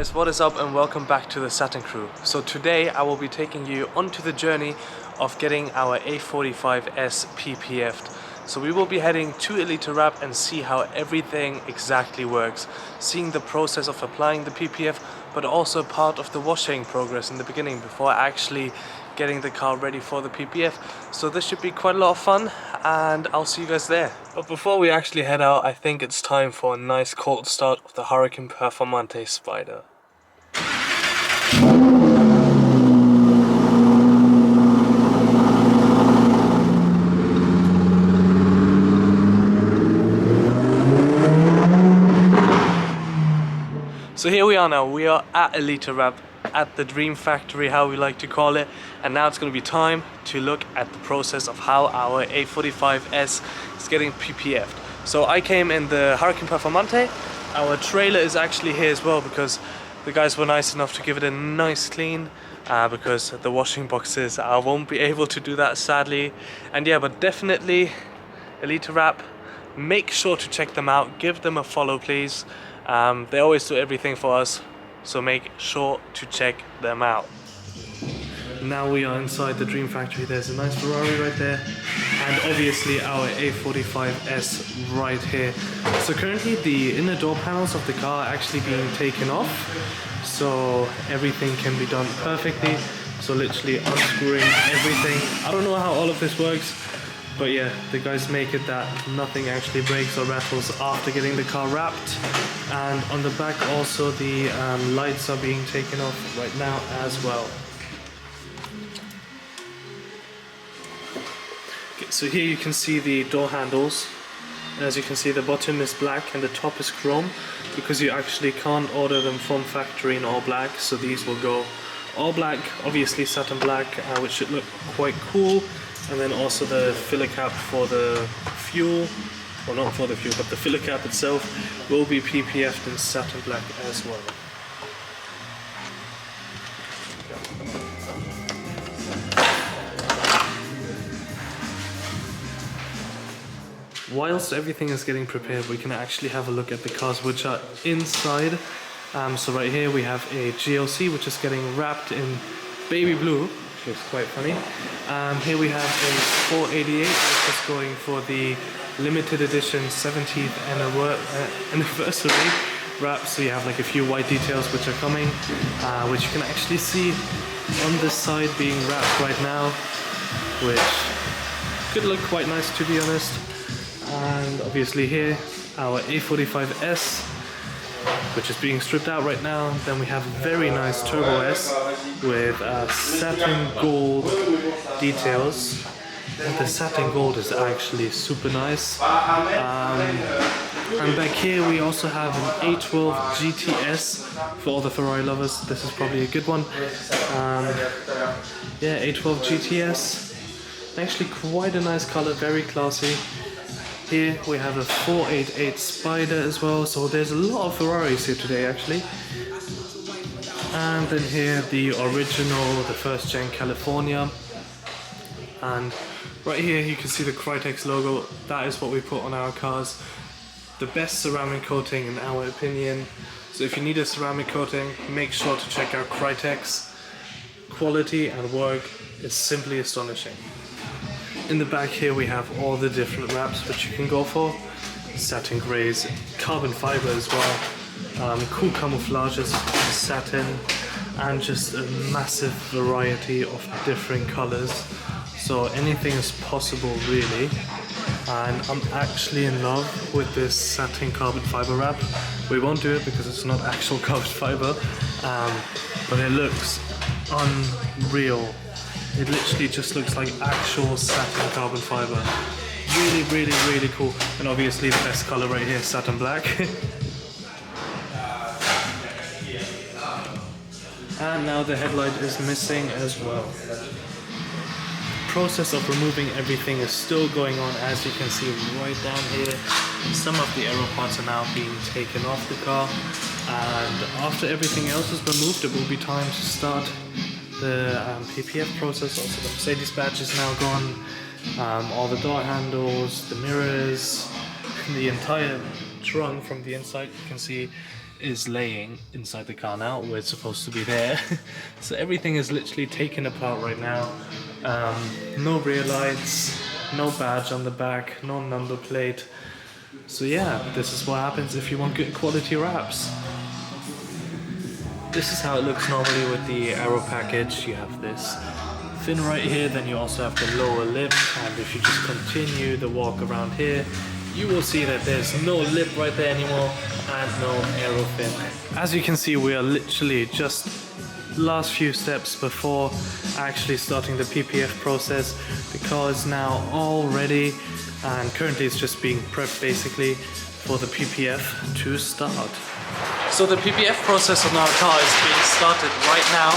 guys, what is up and welcome back to the Satin crew. So today I will be taking you onto the journey of getting our A45S PPF'd. So we will be heading to Elite Wrap and see how everything exactly works. Seeing the process of applying the PPF, but also part of the washing progress in the beginning before actually getting the car ready for the PPF. So this should be quite a lot of fun and I'll see you guys there. But before we actually head out, I think it's time for a nice cold start of the A45 Spider. So here we are now, we are at Elite Wrap, at the Dream Factory, how we like to call it, and now it's going to be time to look at the process of how our A45S is getting PPF'd. So I came in the A45. Our trailer is actually here as well because the guys were nice enough to give it a nice clean, because the washing boxes, I won't be able to do that sadly. And yeah, but definitely Elite Wrap, make sure to check them out, give them a follow please. They always do everything for us, so make sure to check them out. Now we are inside the Dream Factory. There's a nice Ferrari right there, and obviously our A45S right here. So currently the inner door panels of the car are actually being taken off, so everything can be done perfectly. So literally unscrewing everything. I don't know how all of this works, but yeah, the guys make it that nothing actually breaks or rattles after getting the car wrapped. And on the back also the lights are being taken off right now as well. Okay, so here you can see the door handles. As you can see, the bottom is black and the top is chrome, because you actually can't order them from factory in all black, so these will go all black, obviously satin black, which should look quite cool. And then also the filler cap for the fuel, well not for the fuel, but the filler cap itself will be PPF'd in satin black as well. Whilst everything is getting prepared, we can actually have a look at the cars which are inside. So right here we have a GLC which is getting wrapped in baby blue. Looks quite funny. Here we have a 488 which is going for the limited edition 17th anniversary wrap. So you have like a few white details which are coming, which you can actually see on this side being wrapped right now, which could look quite nice to be honest. And obviously here our A45S, which is being stripped out right now. Then we have a very nice Turbo S with satin gold details. And the satin gold is actually super nice. And back here we also have an A12 GTS for all the Ferrari lovers. This is probably a good one. Yeah, A12 GTS. Actually quite a nice color, very classy. Here we have a 488 Spider as well, so there's a lot of Ferraris here today actually. And then here the original, the first gen California. And right here you can see the Crytex logo. That is what we put on our cars. The best ceramic coating in our opinion. So if you need a ceramic coating, make sure to check out Crytex. Quality and work is simply astonishing. In the back here we have all the different wraps which you can go for. Satin greys, carbon fiber as well, cool camouflages, satin, and just a massive variety of different colors. So anything is possible really. And I'm actually in love with this satin carbon fiber wrap. We won't do it because it's not actual carbon fiber, but it looks unreal. It literally just looks like actual satin carbon fiber. Really, really, really cool. And obviously the best color right here, satin black. And now the headlight is missing as well. The process of removing everything is still going on, as you can see right down here. Some of the aero parts are now being taken off the car. And after everything else is removed, it will be time to start the PPF process. Also the Mercedes badge is now gone, all the door handles, the mirrors, the entire trunk from the inside you can see is laying inside the car now, where it's supposed to be there. So everything is literally taken apart right now. No rear lights, no badge on the back, no number plate. So yeah, this is what happens if you want good quality wraps. This is how it looks normally with the Aero package. You have this fin right here, then you also have the lower lip, and if you just continue the walk around here, you will see that there's no lip right there anymore and no aero fin. As you can see, we are literally just last few steps before actually starting the PPF process. The car is now all ready and currently it's just being prepped basically for the PPF to start. So the PPF process on our car is being started right now,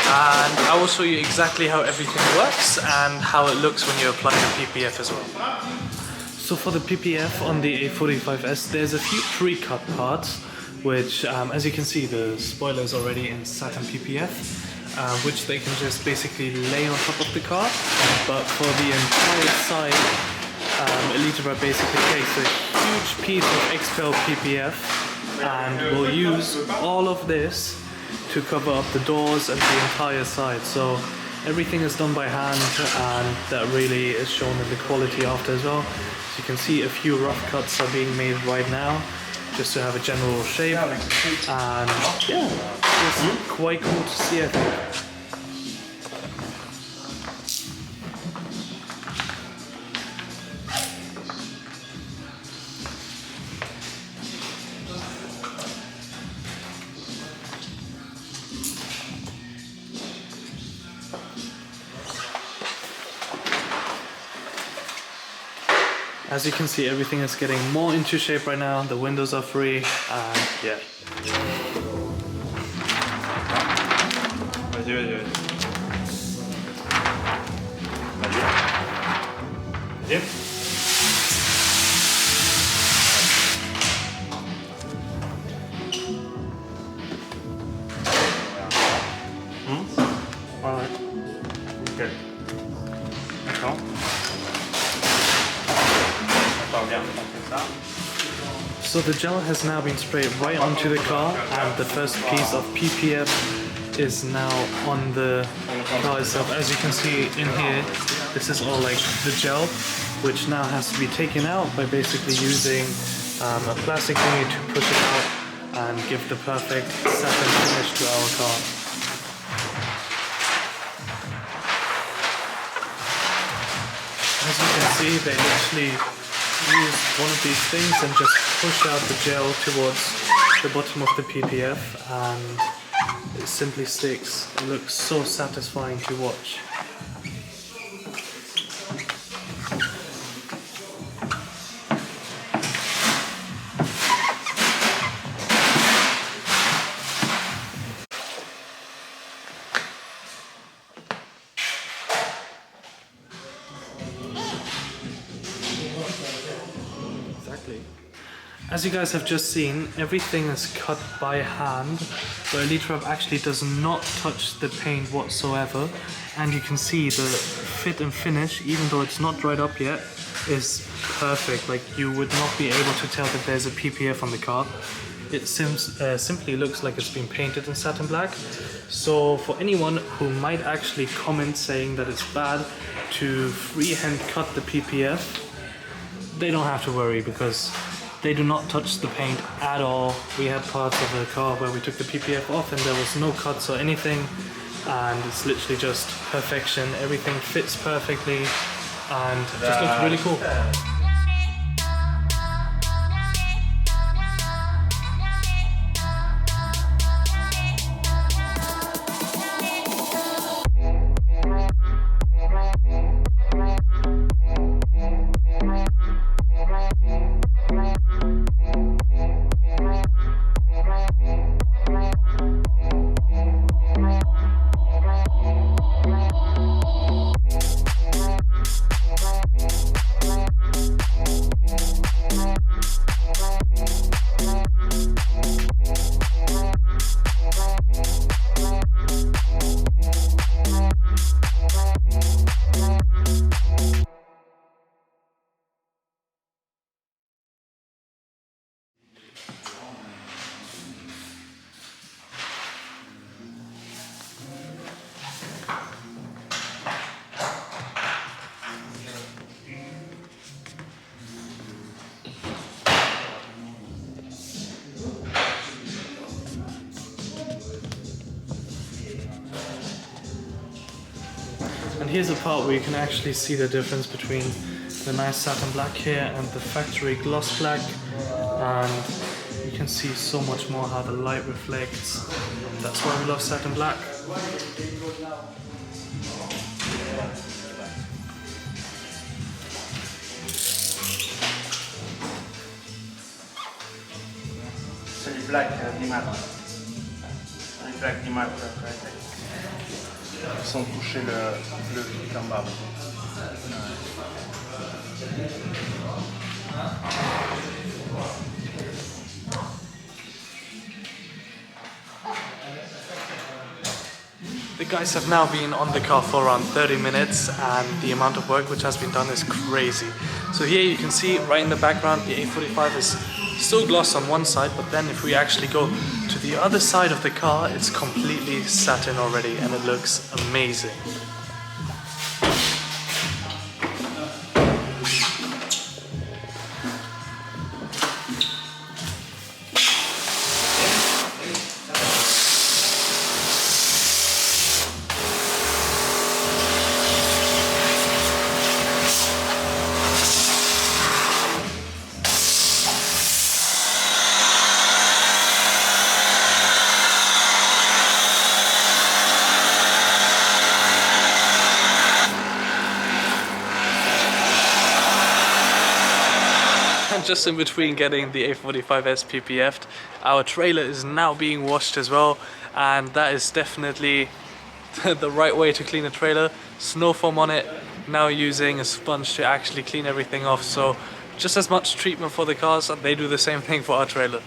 and I will show you exactly how everything works and how it looks when you apply the PPF as well. So for the PPF on the A45S, there's a few pre-cut parts, which as you can see, the spoiler is already in Satin PPF, which they can just basically lay on top of the car. But for the entire side, A45 basically takes a huge piece of XPEL PPF and will use all of this to cover up the doors and the entire side. So everything is done by hand, and that really is shown in the quality after as well. So you can see a few rough cuts are being made right now, just to have a general shape, and yeah, it's quite cool to see, I think. As you can see, everything is getting more into shape right now. The windows are free, and yeah. Vas-y. Alright. Ok. D'accord. So the gel has now been sprayed right onto the car, and the first piece of PPF is now on the car itself. As you can see in here, this is all like the gel, which now has to be taken out by basically using a plastic thingy to push it out and give the perfect satin finish to our car. As you can see, they literally use one of these things and just push out the gel towards the bottom of the PPF, and it simply sticks. It looks so satisfying to watch. Exactly. As you guys have just seen, everything is cut by hand, but A45 actually does not touch the paint whatsoever, and you can see the fit and finish, even though it's not dried up yet, is perfect. Like, you would not be able to tell that there's a PPF on the car. It simply looks like it's been painted in satin black. So for anyone who might actually comment saying that it's bad to freehand cut the PPF, they don't have to worry, because they do not touch the paint at all. We had parts of the car where we took the PPF off and there was no cuts or anything, and it's literally just perfection. Everything fits perfectly and it just looks really cool. here's a part where you can actually see the difference between the nice satin black here and the factory gloss black, and you can see so much more how the light reflects. That's why we love satin black. C'est du black d'Imat. Du black d'Imat sans toucher le truc en bas. The guys have now been on the car for around 30 minutes, and the amount of work which has been done is crazy. So here you can see right in the background the A45 is still gloss on one side, but then if we actually go to the other side of the car, it's completely satin already and it looks amazing. Just in between getting the A45S PPF'd, our trailer is now being washed as well, and that is definitely the right way to clean a trailer. Snow foam on it, now using a sponge to actually clean everything off, so just as much treatment for the cars, and they do the same thing for our trailer.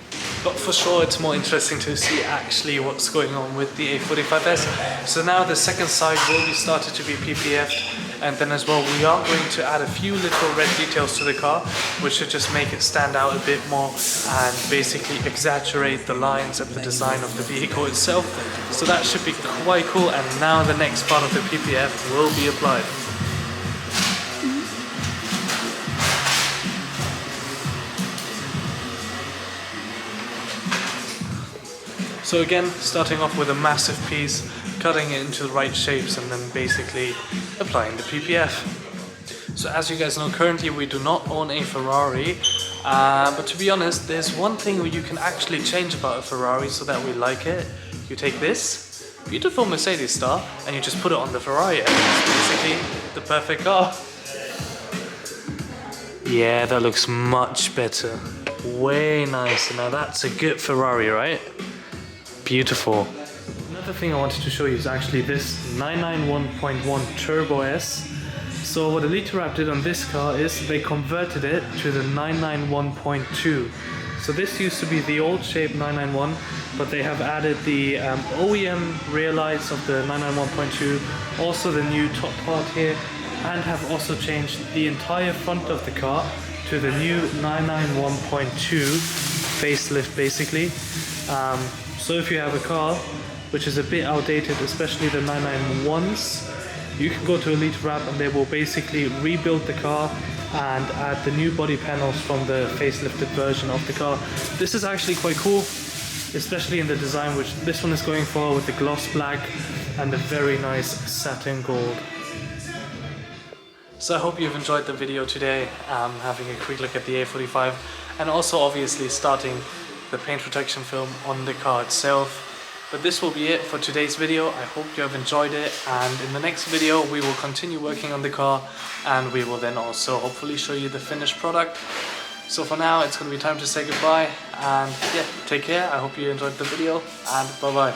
But for sure it's more interesting to see actually what's going on with the A45S. So now the second side will be started to be PPF'd, and then as well we are going to add a few little red details to the car, which should just make it stand out a bit more and basically exaggerate the lines and the design of the vehicle itself. So that should be quite cool, and now the next part of the PPF will be applied. So again, starting off with a massive piece, cutting it into the right shapes, and then basically applying the PPF. So as you guys know, currently we do not own a Ferrari, but to be honest, there's one thing you can actually change about a Ferrari so that we like it. You take this beautiful Mercedes star and you just put it on the Ferrari, and it's basically the perfect car. Yeah, that looks much better. Way nicer. Now that's a good Ferrari, right? Beautiful. Another thing I wanted to show you is actually this 991.1 Turbo S. So what Elite did on this car is they converted it to the 991.2. So this used to be the old shape 991, but they have added the OEM rear lights of the 991.2, also the new top part here, and have also changed the entire front of the car to the new 991.2 facelift basically. So if you have a car which is a bit outdated, especially the 991s, you can go to Elite Wrap and they will basically rebuild the car and add the new body panels from the facelifted version of the car. This is actually quite cool, especially in the design which this one is going for, with the gloss black and the very nice satin gold. So I hope you've enjoyed the video today, having a quick look at the A45 and also obviously starting the paint protection film on the car itself. But this will be it for today's video. I hope you have enjoyed it, and in the next video we will continue working on the car and we will then also hopefully show you the finished product. So for now it's going to be time to say goodbye, and yeah, take care. I hope you enjoyed the video, and bye bye.